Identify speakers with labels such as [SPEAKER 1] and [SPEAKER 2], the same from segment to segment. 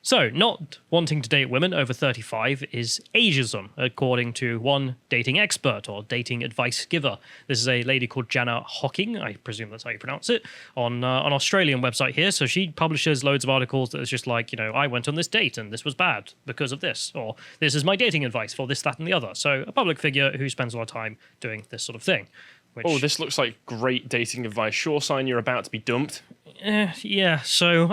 [SPEAKER 1] So, not wanting to date women over 35 is ageism, according to one dating expert or dating advice giver. This is a lady called Jana Hocking, I presume that's how you pronounce it, on an Australian website here. So she publishes loads of articles that is just like, I went on this date and this was bad because of this, or this is my dating advice for this, that, and the other. So a public figure who spends a lot of time doing this sort of thing.
[SPEAKER 2] Oh, this looks like great dating advice. Sure sign you're about to be dumped.
[SPEAKER 1] Yeah, so...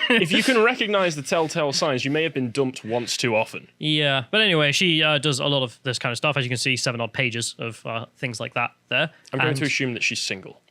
[SPEAKER 2] If you can recognise the telltale signs, you may have been dumped once too often.
[SPEAKER 1] Yeah, but anyway, she does a lot of this kind of stuff. As you can see, 7 odd pages of things like that there.
[SPEAKER 2] I'm going to assume that she's single.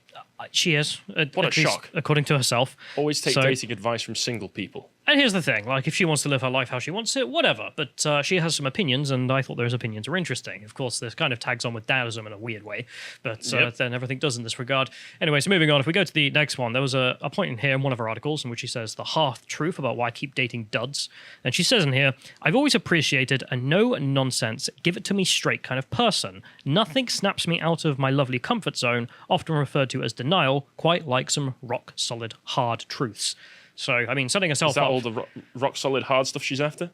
[SPEAKER 1] She is.
[SPEAKER 2] What a shock.
[SPEAKER 1] According to herself.
[SPEAKER 2] Always take dating advice from single people.
[SPEAKER 1] And here's the thing, if she wants to live her life how she wants it, whatever. But she has some opinions, and I thought those opinions were interesting. Of course, this kind of tags on with Taoism in a weird way, but then everything does in this regard. Anyway, so moving on, if we go to the next one, there was a point in here in one of her articles in which she says the half truth about why I keep dating duds. And she says in here, I've always appreciated a no-nonsense, give-it-to-me straight kind of person. Nothing snaps me out of my lovely comfort zone, often referred to as denial, quite like some rock-solid hard truths. So, I mean, setting herself up...
[SPEAKER 2] Is that all the rock-solid hard stuff she's after?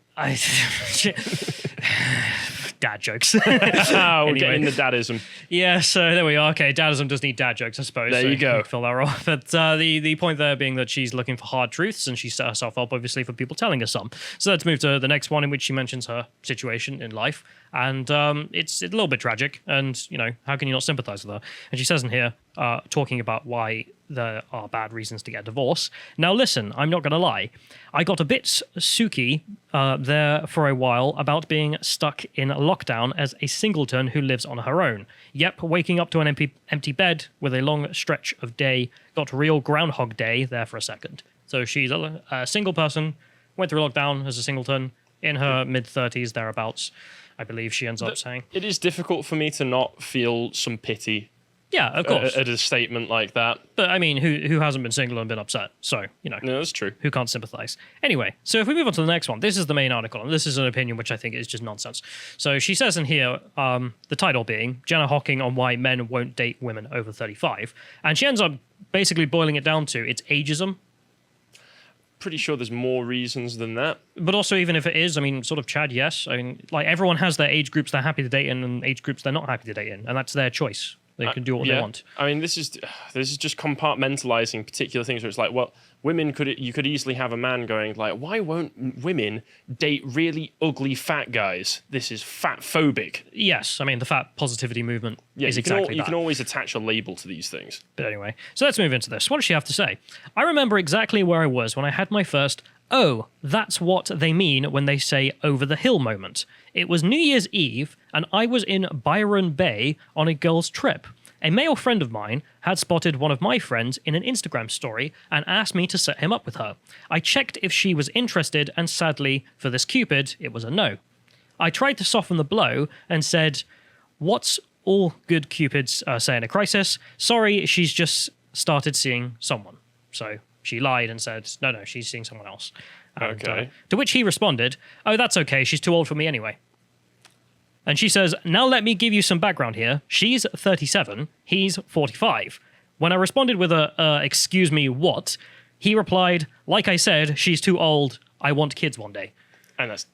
[SPEAKER 1] Dad jokes.
[SPEAKER 2] We're getting the dadism.
[SPEAKER 1] Yeah, so there we are. Okay, dadism does need dad jokes, I suppose.
[SPEAKER 2] There you go.
[SPEAKER 1] Fill that off. But the point there being that she's looking for hard truths, and she set herself up, obviously, for people telling her some. So let's move to the next one, in which she mentions her situation in life. And it's a little bit tragic, and, how can you not sympathize with her? And she says in here, talking about why there are bad reasons to get a divorce. Now listen, I'm not going to lie. I got a bit sooky there for a while about being stuck in lockdown as a singleton who lives on her own. Yep, waking up to an empty bed with a long stretch of day. Got real Groundhog Day there for a second. So she's a single person, went through lockdown as a singleton, in her mid-30s, thereabouts, I believe she ends up saying.
[SPEAKER 2] It is difficult for me to not feel some pity.
[SPEAKER 1] Yeah, of course.
[SPEAKER 2] At a statement like that.
[SPEAKER 1] But, I mean, who hasn't been single and been upset? So,
[SPEAKER 2] No, that's true.
[SPEAKER 1] Who can't sympathize? Anyway, so if we move on to the next one, this is the main article, and this is an opinion which I think is just nonsense. So she says in here, the title being, Jana Hocking on why men won't date women over 35. And she ends up basically boiling it down to, it's ageism.
[SPEAKER 2] Pretty sure there's more reasons than that.
[SPEAKER 1] But also, even if it is, I mean, sort of Chad, yes. I mean, everyone has their age groups they're happy to date in and age groups they're not happy to date in, and that's their choice. They can do what they want.
[SPEAKER 2] I mean, this is just compartmentalizing particular things where it's like, well, you could easily have a man going like, why won't women date really ugly fat guys? This is fat phobic.
[SPEAKER 1] Yes, I mean, the fat positivity movement is exactly that.
[SPEAKER 2] You can always attach a label to these things.
[SPEAKER 1] But anyway, so let's move into this. What does she have to say? I remember exactly where I was when I had my first, oh, that's what they mean when they say over the hill moment. It was New Year's Eve, and I was in Byron Bay on a girl's trip. A male friend of mine had spotted one of my friends in an Instagram story and asked me to set him up with her. I checked if she was interested, and sadly, for this Cupid, it was a no. I tried to soften the blow and said, what's all good Cupids say in a crisis? Sorry, she's just started seeing someone. So she lied and said, no, she's seeing someone else. And,
[SPEAKER 2] okay.
[SPEAKER 1] To which he responded, oh, that's okay, she's too old for me anyway. And she says, now let me give you some background here. She's 37, he's 45. When I responded with excuse me, what? He replied, like I said, she's too old, I want kids one day.
[SPEAKER 2] And that's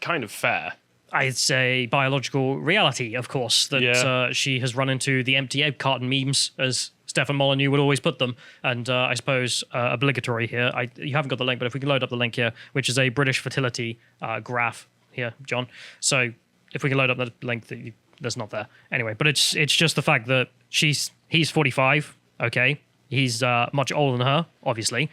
[SPEAKER 2] kind of fair.
[SPEAKER 1] It's a biological reality, of course, that she has run into the empty egg carton memes, as Stefan Molyneux would always put them. And I suppose obligatory here. You haven't got the link, but if we can load up the link here, which is a British fertility graph here, John. So if we can load up the link that's not there. Anyway, but it's just the fact that he's 45, okay? He's much older than her, obviously.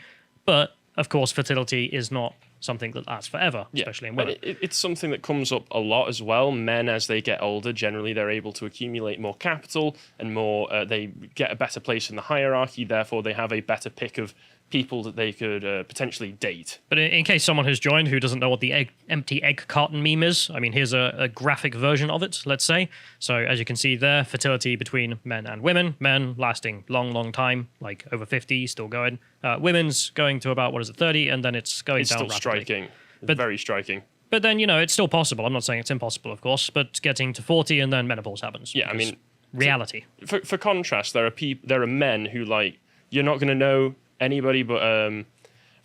[SPEAKER 1] But, of course, fertility is not something that lasts forever, especially in women.
[SPEAKER 2] It's something that comes up a lot as well. Men, as they get older, generally they're able to accumulate more capital and more. They get a better place in the hierarchy. Therefore, they have a better pick of people that they could potentially date.
[SPEAKER 1] But in case someone has joined who doesn't know what the empty egg carton meme is, I mean, here's a graphic version of it, let's say. So as you can see there, fertility between men and women. Men lasting long time, like over 50, still going. Women's going to about, 30, and then it's going down rapidly.
[SPEAKER 2] It's still striking. Very striking.
[SPEAKER 1] But then, it's still possible. I'm not saying it's impossible, of course, but getting to 40 and then menopause happens.
[SPEAKER 2] Yeah, I mean,
[SPEAKER 1] reality.
[SPEAKER 2] For contrast, there are men who, like, you're not going to know anybody, but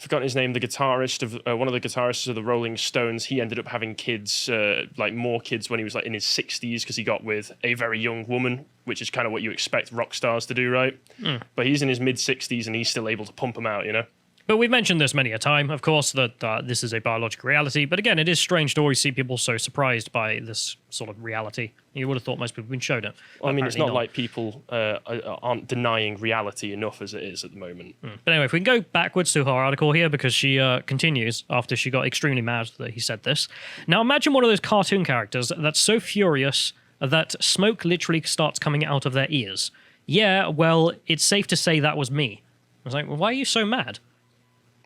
[SPEAKER 2] forgotten his name, the guitarist of one of the guitarists of the Rolling Stones. He ended up having kids, like more kids, when he was like in his 60s, because he got with a very young woman, which is kind of what you expect rock stars to do, right? But he's in his mid 60s and he's still able to pump them out, you know.
[SPEAKER 1] But we've mentioned this many a time, of course, that this is a biological reality. But again, it is strange to always see people so surprised by this sort of reality. You would have thought most people have been showed it.
[SPEAKER 2] Well, I mean, it's not like people aren't denying reality enough as it is at the moment.
[SPEAKER 1] But anyway, if we can go backwards to her article here, because she continues after she got extremely mad that he said this. Now imagine one of those cartoon characters that's so furious that smoke literally starts coming out of their ears. Yeah, well, it's safe to say that was me. I was like, well, why are you so mad?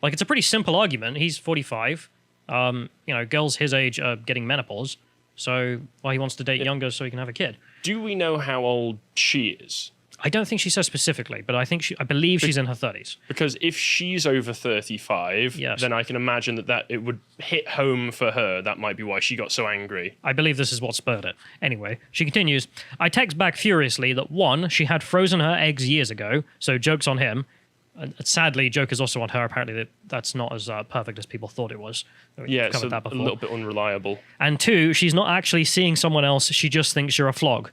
[SPEAKER 1] Like, it's a pretty simple argument. He's 45. Girls his age are getting menopause. So, well, he wants to date younger so he can have a kid.
[SPEAKER 2] Do we know how old she is?
[SPEAKER 1] I don't think she says specifically, but I believe she's in her 30s.
[SPEAKER 2] Because if she's over 35, then I can imagine that it would hit home for her. That might be why she got so angry.
[SPEAKER 1] I believe this is what spurred it. Anyway, she continues, I text back furiously that 1, she had frozen her eggs years ago, so joke's on him. Sadly, joke is also on her. Apparently, that's not as perfect as people thought it was.
[SPEAKER 2] Yeah, it's a little bit unreliable.
[SPEAKER 1] And 2, she's not actually seeing someone else. She just thinks you're a flog.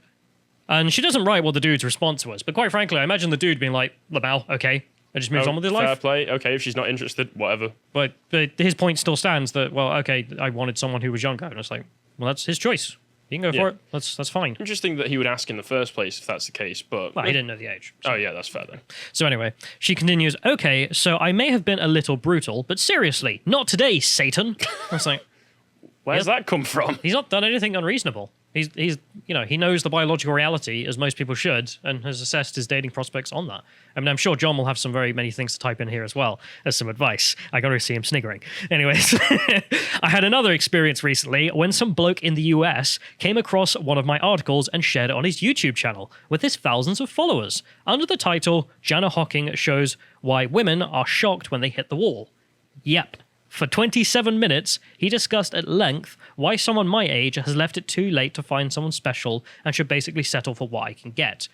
[SPEAKER 1] And she doesn't write what the dude's response was. But quite frankly, I imagine the dude being like, Lamau, okay. And just moves on with his life.
[SPEAKER 2] Fair play. Okay, if she's not interested, whatever.
[SPEAKER 1] But his point still stands that, well, okay, I wanted someone who was younger. And it's like, well, that's his choice. You can go for it. That's fine.
[SPEAKER 2] Interesting that he would ask in the first place if that's the case, but...
[SPEAKER 1] Well, he didn't know the age.
[SPEAKER 2] So. Oh, yeah, that's fair then.
[SPEAKER 1] So anyway, she continues, okay, so I may have been a little brutal, but seriously, not today, Satan. I was like...
[SPEAKER 2] Where's that come from?
[SPEAKER 1] He's not done anything unreasonable. He's he knows the biological reality, as most people should, and has assessed his dating prospects on that. I mean, I'm sure John will have some very many things to type in here as well as some advice. I got to see him sniggering. Anyways, I had another experience recently when some bloke in the US came across one of my articles and shared it on his YouTube channel with his thousands of followers under the title, Jana Hocking shows why women are shocked when they hit the wall. Yep. For 27 minutes, he discussed at length why someone my age has left it too late to find someone special and should basically settle for what I can get.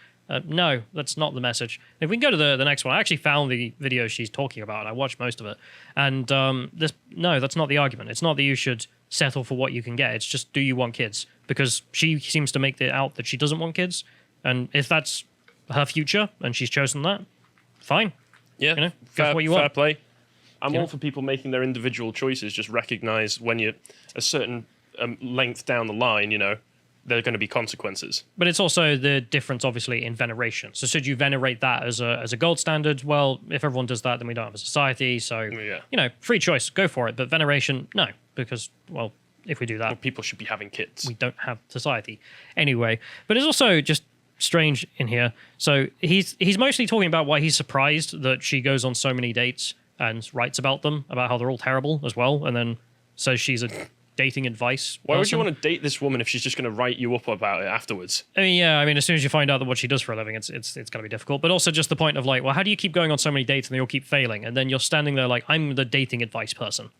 [SPEAKER 1] No, that's not the message. If we can go to the next one, I actually found the video she's talking about, and I watched most of it. And that's not the argument. It's not that you should settle for what you can get. It's just, do you want kids? Because she seems to make it out that she doesn't want kids. And if that's her future and she's chosen that, fine.
[SPEAKER 2] Yeah,
[SPEAKER 1] that's what you want.
[SPEAKER 2] Fair play. I'm all for people making their individual choices. Just recognize when you're a certain length down the line, there are going to be consequences.
[SPEAKER 1] But it's also the difference, obviously, in veneration. So should you venerate that as a gold standard? Well, if everyone does that, then we don't have a society. So, free choice, go for it. But veneration, no. Because, well, if we do that...
[SPEAKER 2] people should be having kids.
[SPEAKER 1] We don't have society. Anyway, but it's also just strange in here. So he's mostly talking about why he's surprised that she goes on so many dates and writes about them, about how they're all terrible as well, and then says she's a dating advice
[SPEAKER 2] Why
[SPEAKER 1] person.
[SPEAKER 2] would you want to date this woman if she's just going to write you up about it afterwards?
[SPEAKER 1] I mean, as soon as you find out that what she does for a living, it's going to be difficult. But also just the point of like, well, how do you keep going on so many dates and they all keep failing? And then you're standing there like, I'm the dating advice person.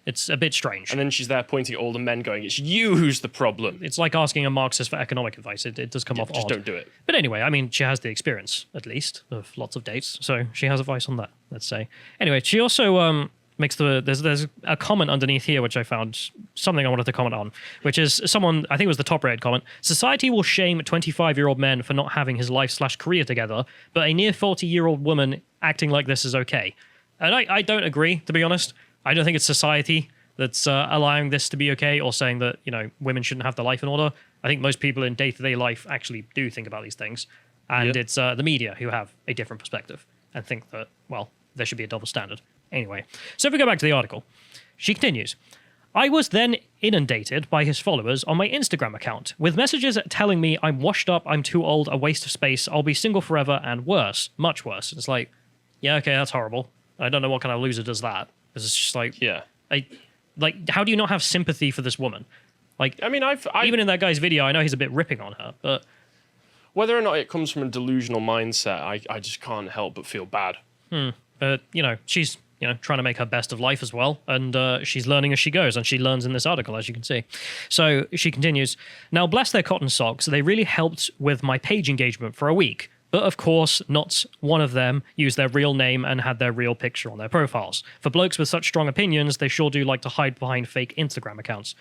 [SPEAKER 1] It's a bit strange.
[SPEAKER 2] And then she's there pointing at all the men going, it's you who's the problem.
[SPEAKER 1] It's like asking a Marxist for economic advice. It does come off odd.
[SPEAKER 2] Just don't do it.
[SPEAKER 1] But anyway, I mean, she has the experience, at least, of lots of dates. So she has advice on that, let's say. Anyway, she also makes there's a comment underneath here, which I found something I wanted to comment on, which is someone, I think it was the top-rated comment, society will shame 25-year-old men for not having his life/career together, but a near 40-year-old woman acting like this is okay. And I don't agree, to be honest. I don't think it's society that's allowing this to be okay or saying that, women shouldn't have their life in order. I think most people in day-to-day life actually do think about these things. And it's the media who have a different perspective and think that, well, there should be a double standard. Anyway, so if we go back to the article, she continues, I was then inundated by his followers on my Instagram account with messages telling me I'm washed up, I'm too old, a waste of space, I'll be single forever, and worse, much worse. It's like, yeah, okay, that's horrible. I don't know what kind of loser does that. It's just like, how do you not have sympathy for this woman? Like, I mean, even in that guy's video, I know he's a bit ripping on her, but
[SPEAKER 2] whether or not it comes from a delusional mindset, I just can't help but feel bad.
[SPEAKER 1] But she's trying to make her best of life as well, and she's learning as she goes, and she learns in this article, as you can see. So she continues, now bless their cotton socks, they really helped with my page engagement for a week, But of course, not one of them used their real name and had their real picture on their profiles. For blokes with such strong opinions, they sure do like to hide behind fake Instagram accounts.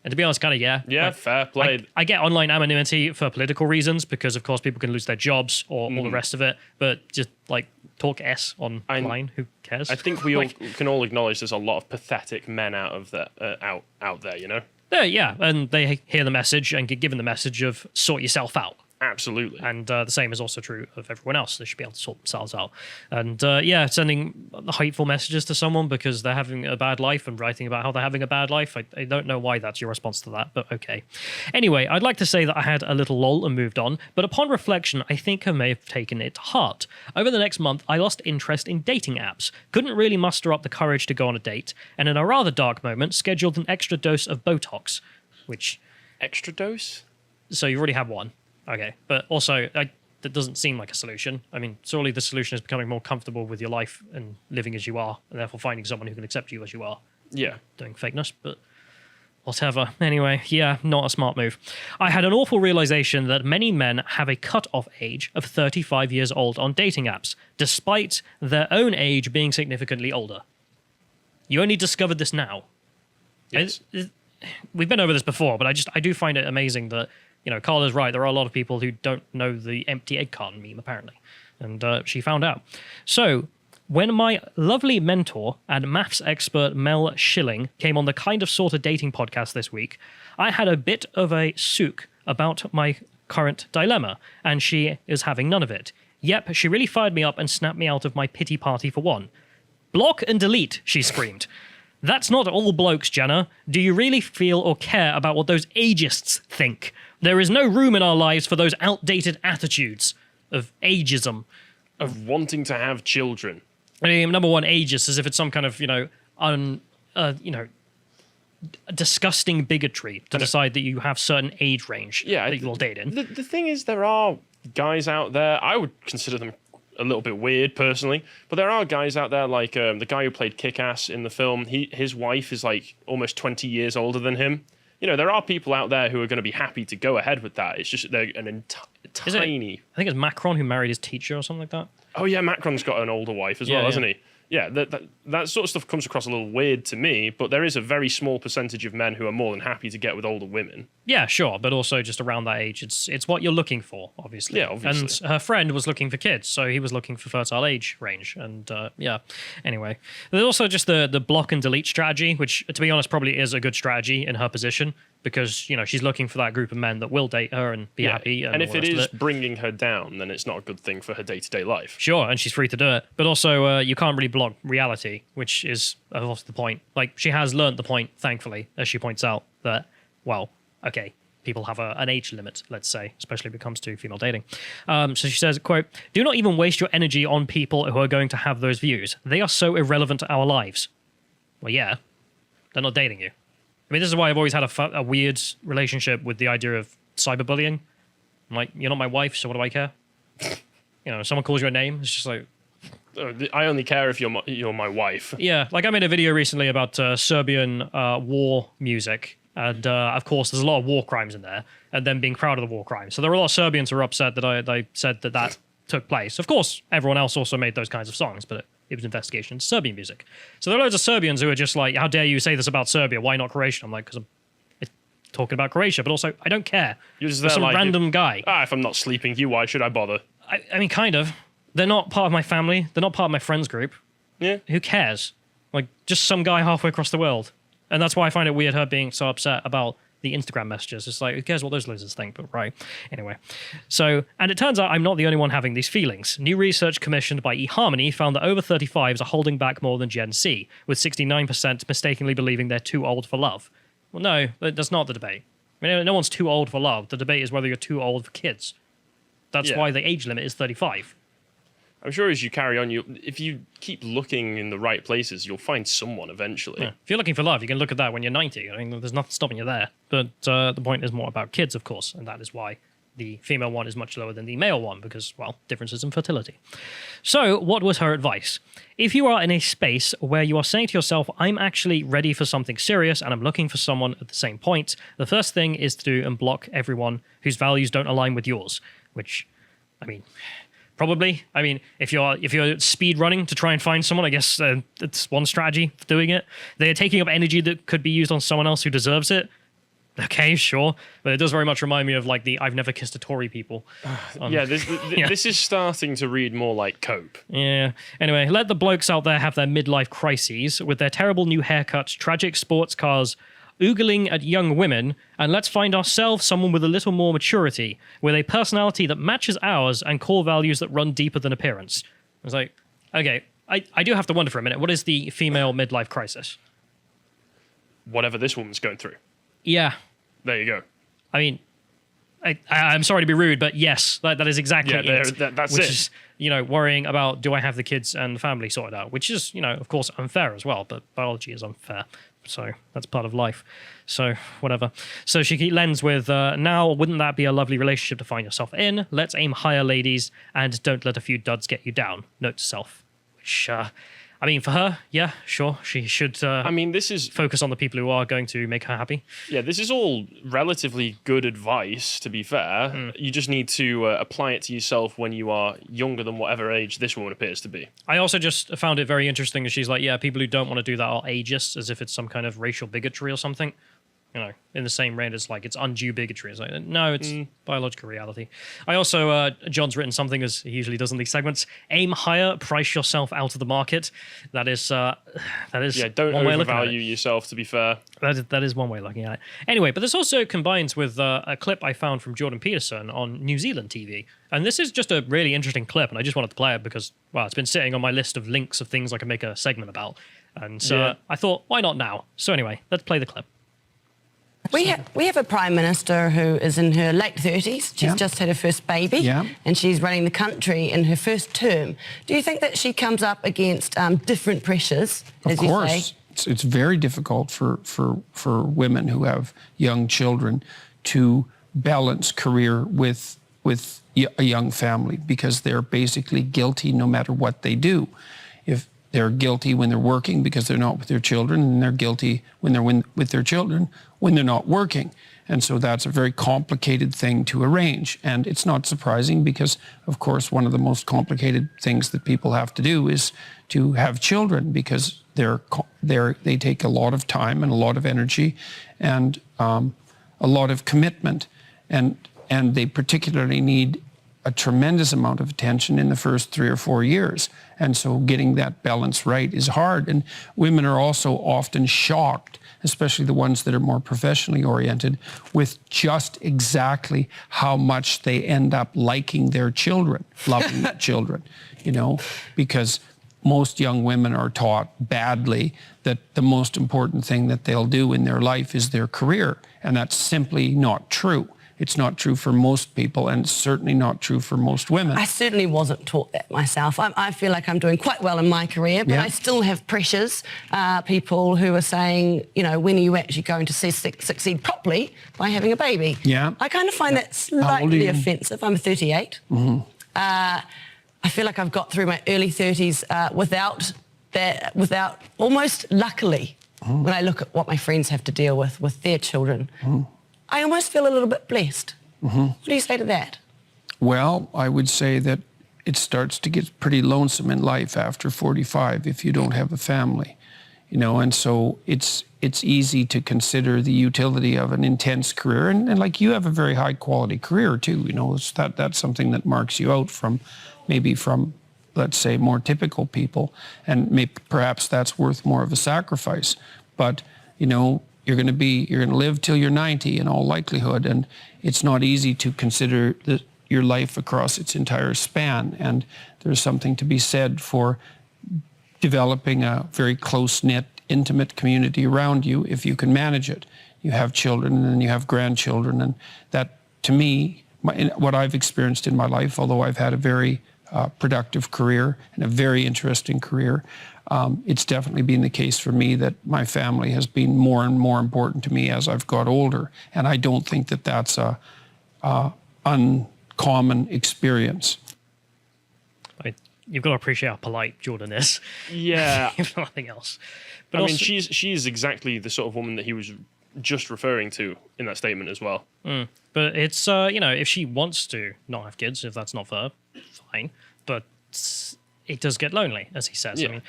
[SPEAKER 1] And to be honest, kind of, yeah.
[SPEAKER 2] Yeah,
[SPEAKER 1] like,
[SPEAKER 2] fair play.
[SPEAKER 1] I get online anonymity for political reasons because, of course, people can lose their jobs or all the rest of it. But just like talk S online, who cares?
[SPEAKER 2] I think we can all acknowledge there's a lot of pathetic men out there, you know?
[SPEAKER 1] Yeah, and they hear the message and get given the message of sort yourself out.
[SPEAKER 2] Absolutely.
[SPEAKER 1] And the same is also true of everyone else. They should be able to sort themselves out. And sending hateful messages to someone because they're having a bad life and writing about how they're having a bad life. I don't know why that's your response to that, but okay. Anyway, I'd like to say that I had a little lull and moved on, but upon reflection, I think I may have taken it to heart. Over the next month, I lost interest in dating apps, couldn't really muster up the courage to go on a date, and in a rather dark moment, scheduled an extra dose of Botox, which...
[SPEAKER 2] Extra dose?
[SPEAKER 1] So you already have one. Okay, but also that doesn't seem like a solution. I mean, surely the solution is becoming more comfortable with your life and living as you are, and therefore finding someone who can accept you as you are.
[SPEAKER 2] Yeah.
[SPEAKER 1] Doing fakeness, but whatever. Anyway, yeah, not a smart move. I had an awful realization that many men have a cut-off age of 35 years old on dating apps, despite their own age being significantly older. You only discovered this now.
[SPEAKER 2] Yes.
[SPEAKER 1] We've been over this before, but I do find it amazing that, you know, Carla's right. There are a lot of people who don't know the empty egg carton meme, apparently. And she found out. So, when my lovely mentor and maths expert Mel Schilling came on the Kind of Sorta Dating podcast this week, I had a bit of a souk about my current dilemma, and she is having none of it. Yep, she really fired me up and snapped me out of my pity party for one. Block and delete, she screamed. That's not all blokes, Jenna. Do you really feel or care about what those ageists think? There is no room in our lives for those outdated attitudes of ageism.
[SPEAKER 2] Of wanting to have children.
[SPEAKER 1] I mean, number one, ageist, as if it's some kind of, disgusting bigotry to decide that you have certain age range that you will date in.
[SPEAKER 2] The thing is, there are guys out there, I would consider them a little bit weird personally, but there are guys out there like the guy who played Kick-Ass in the film. His wife is like almost 20 years older than him. You know, there are people out there who are going to be happy to go ahead with that. It's just they're tiny.
[SPEAKER 1] I think it's Macron who married his teacher or something like that.
[SPEAKER 2] Oh yeah, Macron's got an older wife as well, hasn't he? Yeah, that sort of stuff comes across a little weird to me, but there is a very small percentage of men who are more than happy to get with older women.
[SPEAKER 1] Yeah, sure, but also just around that age, it's what you're looking for, obviously.
[SPEAKER 2] Yeah, obviously.
[SPEAKER 1] And her friend was looking for kids, so he was looking for fertile age range, and Anyway, there's also just the block and delete strategy, which, to be honest, probably is a good strategy in her position, because, you know, she's looking for that group of men that will date her and be happy.
[SPEAKER 2] And if it is bringing her down, then it's not a good thing for her day-to-day life.
[SPEAKER 1] Sure, and she's free to do it. But also, you can't really block reality, which is, of course, the point. Like, she has learnt the point, thankfully, as she points out, that, well, okay, people have an age limit, let's say, especially when it comes to female dating. So she says, quote, "Do not even waste your energy on people who are going to have those views. They are so irrelevant to our lives." Well, yeah, they're not dating you. I mean, this is why I've always had a weird relationship with the idea of cyberbullying. I'm like, you're not my wife, so what do I care? You know, if someone calls you a name, it's just like...
[SPEAKER 2] I only care if you're my wife.
[SPEAKER 1] Yeah, like I made a video recently about Serbian war music. And, of course, there's a lot of war crimes in there, and them being proud of the war crimes. So there were a lot of Serbians who were upset that I said that took place. Of course, everyone else also made those kinds of songs, but it was an investigation into Serbian music. So there are loads of Serbians who are just like, how dare you say this about Serbia? Why not Croatia? I'm like, because I'm talking about Croatia, but also, I don't care.
[SPEAKER 2] You're just
[SPEAKER 1] some
[SPEAKER 2] like,
[SPEAKER 1] random guy.
[SPEAKER 2] If I'm not sleeping you, why should I bother?
[SPEAKER 1] I mean, kind of. They're not part of my family. They're not part of my friends group.
[SPEAKER 2] Yeah.
[SPEAKER 1] Who cares? Like, just some guy halfway across the world. And that's why I find it weird her being so upset about the Instagram messages. It's like, who cares what those losers think, but right. Anyway. So, and it turns out I'm not the only one having these feelings. New research commissioned by eHarmony found that over 35s are holding back more than Gen Z, with 69% mistakenly believing they're too old for love. Well, no, that's not the debate. I mean, no one's too old for love. The debate is whether you're too old for kids. That's why the age limit is 35.
[SPEAKER 2] I'm sure as you carry on, if you keep looking in the right places, you'll find someone eventually.
[SPEAKER 1] Yeah. If you're looking for love, you can look at that when you're 90. I mean, there's nothing stopping you there. But the point is more about kids, of course, and that is why the female one is much lower than the male one, because, well, differences in fertility. So, what was her advice? If you are in a space where you are saying to yourself, I'm actually ready for something serious and I'm looking for someone at the same point, the first thing is to do and block everyone whose values don't align with yours, which, I mean... Probably. I mean, if you're speed running to try and find someone, I guess it's one strategy for doing it. They're taking up energy that could be used on someone else who deserves it. Okay, sure, but it does very much remind me of like the "I've never kissed a Tory" people.
[SPEAKER 2] This is starting to read more like Cope.
[SPEAKER 1] Yeah. Anyway, let the blokes out there have their midlife crises with their terrible new haircuts, tragic sports cars, oogling at young women, and let's find ourselves someone with a little more maturity, with a personality that matches ours and core values that run deeper than appearance. I was like, okay, I do have to wonder for a minute, what is the female midlife crisis?
[SPEAKER 2] Whatever this woman's going through.
[SPEAKER 1] Yeah.
[SPEAKER 2] There you go.
[SPEAKER 1] I mean, I'm sorry to be rude, but yes, that is exactly it.
[SPEAKER 2] That's
[SPEAKER 1] which
[SPEAKER 2] it.
[SPEAKER 1] is, worrying about, do I have the kids and the family sorted out? Which is, of course, unfair as well, but biology is unfair. So that's part of life. So whatever. So she lends with, now, wouldn't that be a lovely relationship to find yourself in? Let's aim higher, ladies, and don't let a few duds get you down. Note to self. Which, I mean, for her, yeah, sure, she should
[SPEAKER 2] this is
[SPEAKER 1] focus on the people who are going to make her happy.
[SPEAKER 2] Yeah, this is all relatively good advice, to be fair. You just need to apply it to yourself when you are younger than whatever age this woman appears to be.
[SPEAKER 1] I also just found it very interesting that she's like, yeah, people who don't want to do that are ageist, as if it's some kind of racial bigotry or something. In the same range as like it's undue bigotry. It's like, no, it's biological reality. I also, John's written something, as he usually does in these segments, aim higher, price yourself out of the market. That is
[SPEAKER 2] Yeah, don't overvalue yourself, to be fair.
[SPEAKER 1] That is one way of looking at it. Anyway, but this also combines with a clip I found from Jordan Peterson on New Zealand TV. And this is just a really interesting clip, and I just wanted to play it because, well, it's been sitting on my list of links of things I can make a segment about. And so I thought, why not now? So anyway, let's play the clip.
[SPEAKER 3] We have a Prime Minister who is in her late 30s. She's just had her first baby, and she's running the country in her first term. Do you think that she comes up against different pressures, as you say?
[SPEAKER 4] Of course. It's very difficult for women who have young children to balance career with a young family, because they're basically guilty no matter what they do. If they're guilty when they're working because they're not with their children, and they're guilty when they're with their children when they're not working. And so that's a very complicated thing to arrange. And it's not surprising because, of course, one of the most complicated things that people have to do is to have children, because they take a lot of time and a lot of energy and a lot of commitment. And they particularly need a tremendous amount of attention in the first 3 or 4 years. And so getting that balance right is hard. And women are also often shocked, especially the ones that are more professionally oriented, with just exactly how much they end up liking their children, loving their children, because most young women are taught badly that the most important thing that they'll do in their life is their career. And that's simply not true. It's not true for most people, and certainly not true for most women.
[SPEAKER 3] I certainly wasn't taught that myself. I feel like I'm doing quite well in my career, but I still have pressures. People who are saying, when are you actually going to succeed properly by having a baby?
[SPEAKER 4] Yeah.
[SPEAKER 3] I kind of find that slightly offensive. I'm 38. Mm-hmm. I feel like I've got through my early 30s without almost luckily, when I look at what my friends have to deal with their children. I almost feel a little bit blessed. What do you say to that?
[SPEAKER 4] Well, I would say that it starts to get pretty lonesome in life after 45 if you don't have a family, and so it's easy to consider the utility of an intense career, and like you have a very high quality career too, that's something that marks you out from let's say more typical people, and perhaps that's worth more of a sacrifice, but you're going to live till you're 90 in all likelihood, and it's not easy to consider your life across its entire span. And there's something to be said for developing a very close-knit, intimate community around you if you can manage it. You have children, and then you have grandchildren, and that, to me, what I've experienced in my life, although I've had a very productive career and a very interesting career, it's definitely been the case for me that my family has been more and more important to me as I've got older. And I don't think that that's a uncommon experience.
[SPEAKER 1] You've got to appreciate how polite Jordan is.
[SPEAKER 2] Yeah.
[SPEAKER 1] If nothing else.
[SPEAKER 2] But she's exactly the sort of woman that he was just referring to in that statement as well.
[SPEAKER 1] But it's, if she wants to not have kids, if that's not for her, fine. it does get lonely, as he says.
[SPEAKER 2] Yeah.
[SPEAKER 1] I mean,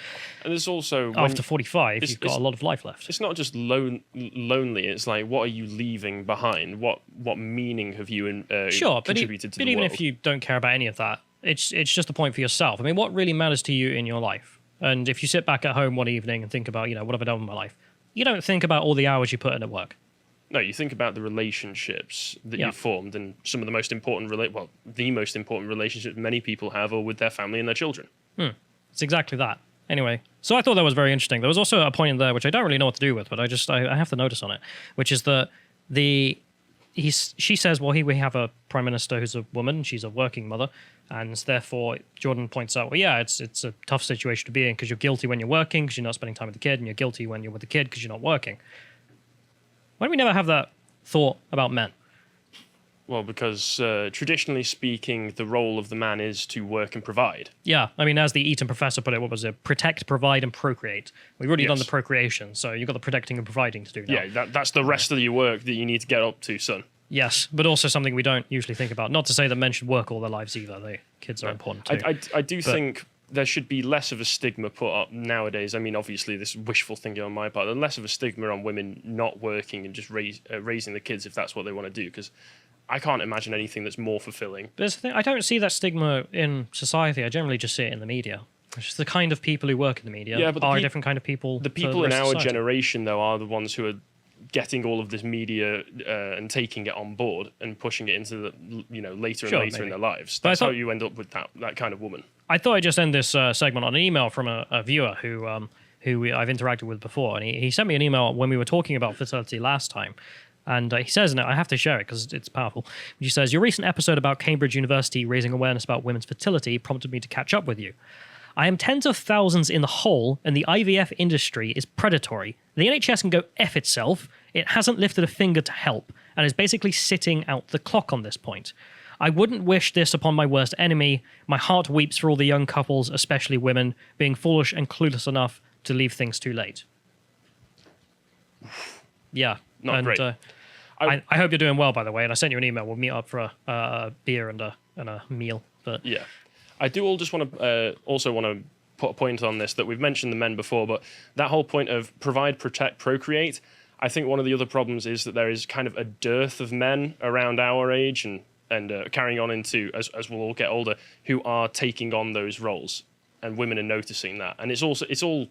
[SPEAKER 2] and there's also
[SPEAKER 1] after 45, you've got a lot of life left.
[SPEAKER 2] It's not just lonely. It's like, what are you leaving behind? What meaning have you contributed to the
[SPEAKER 1] but even
[SPEAKER 2] world?
[SPEAKER 1] if you don't care about any of that, it's just a point for yourself. I mean, what really matters to you in your life? And if you sit back at home one evening and think about, what have I done with my life? You don't think about all the hours you put in at work.
[SPEAKER 2] No, you think about the relationships that you've formed, and some of the most important the most important relationships many people have are with their family and their children.
[SPEAKER 1] It's exactly that. Anyway, so I thought that was very interesting. There was also a point in there which I don't really know what to do with, but I have to notice on it, which is that she says, well, we have a prime minister who's a woman, she's a working mother, and therefore Jordan points out, well, yeah, it's a tough situation to be in because you're guilty when you're working because you're not spending time with the kid, and you're guilty when you're with the kid because you're not working. Why do we never have that thought about men?
[SPEAKER 2] Well, because traditionally speaking, the role of the man is to work and provide.
[SPEAKER 1] Yeah, I mean, as the Eton professor put it, what was it? Protect, provide, and procreate. We've already done the procreation, so you've got the protecting and providing to do now.
[SPEAKER 2] Yeah, that's the rest of your work that you need to get up to, son.
[SPEAKER 1] Yes, but also something we don't usually think about. Not to say that men should work all their lives either. Kids are important too.
[SPEAKER 2] I do think there should be less of a stigma put up nowadays. I mean, obviously, this is wishful thinking on my part. There's less of a stigma on women not working and just raising the kids if that's what they want to do, because I can't imagine anything that's more fulfilling.
[SPEAKER 1] But the thing, I don't see that stigma in society. I generally just see it in the media. It's just the kind of people who work in the media are a different kind of people.
[SPEAKER 2] The people in our generation, though, are the ones who are getting all of this media and taking it on board and pushing it into the later and later in their lives. That's how you end up with that kind of woman.
[SPEAKER 1] I thought I'd just end this segment on an email from a viewer who I've interacted with before, and he sent me an email when we were talking about fertility last time. And he says in it, I have to share it because it's powerful. He says, your recent episode about Cambridge University raising awareness about women's fertility prompted me to catch up with you. I am tens of thousands in the hole, and the IVF industry is predatory. The NHS can go F itself. It hasn't lifted a finger to help, and is basically sitting out the clock on this point. I wouldn't wish this upon my worst enemy. My heart weeps for all the young couples, especially women, being foolish and clueless enough to leave things too late. Yeah.
[SPEAKER 2] Not great.
[SPEAKER 1] I hope you're doing well, by the way, and I sent you an email. We'll meet up for a beer and a meal. But
[SPEAKER 2] yeah. I do also want to put a point on this that we've mentioned the men before, but that whole point of provide, protect, procreate, I think one of the other problems is that there is kind of a dearth of men around our age and carrying on into as we'll all get older who are taking on those roles, and women are noticing that, and it's all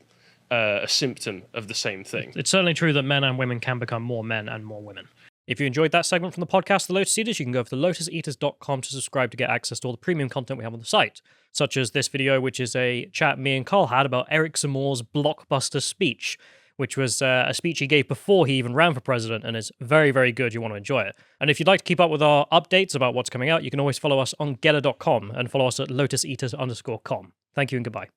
[SPEAKER 2] a symptom of the same thing.
[SPEAKER 1] It's certainly true that men and women can become more men and more women. If you enjoyed that segment from the podcast, The Lotus Eaters, you can go over to lotuseaters.com to subscribe to get access to all the premium content we have on the site, such as this video, which is a chat me and Carl had about Eric Zamore's blockbuster speech, which was a speech he gave before he even ran for president, and is very, very good. You want to enjoy it. And if you'd like to keep up with our updates about what's coming out, you can always follow us on getter.com and follow us at lotuseaters_com. Thank you and goodbye.